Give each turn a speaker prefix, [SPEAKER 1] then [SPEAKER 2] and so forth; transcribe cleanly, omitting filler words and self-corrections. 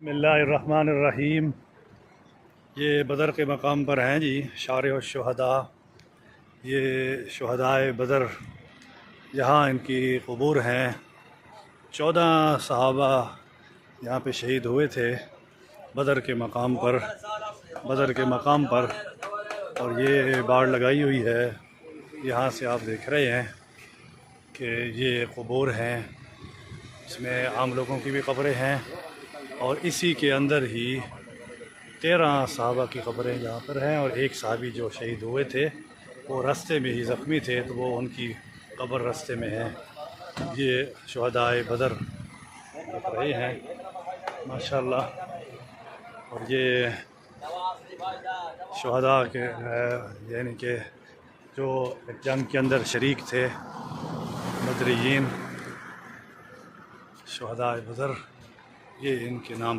[SPEAKER 1] बिस्मिल्लाहिर्रहमानिर्रहीम। ये बदर के मकाम पर हैं जी शार शुहदा। ये शुहदाए बदर, यहाँ इनकी क़ुबूर हैं। 14 सहाबा यहाँ पे शहीद हुए थे बदर के मकाम पर। और ये बाड़ लगाई हुई है, यहाँ से आप देख रहे हैं कि ये क़ुबूर हैं। इसमें आम लोगों की भी कब्रें हैं और इसी के अंदर ही 13 सहाबा की कब्रें यहाँ पर हैं। और एक सहाबी जो शहीद हुए थे वो रास्ते में ही ज़ख्मी थे, तो वो उनकी कब्र रास्ते में है। ये शुहदाए बदर दिख रहे हैं माशाल्लाह। और ये शुहदा के यानी कि जो जंग के अंदर शरीक थे, बदरीन शुहदाए बदर, ये इनके नाम।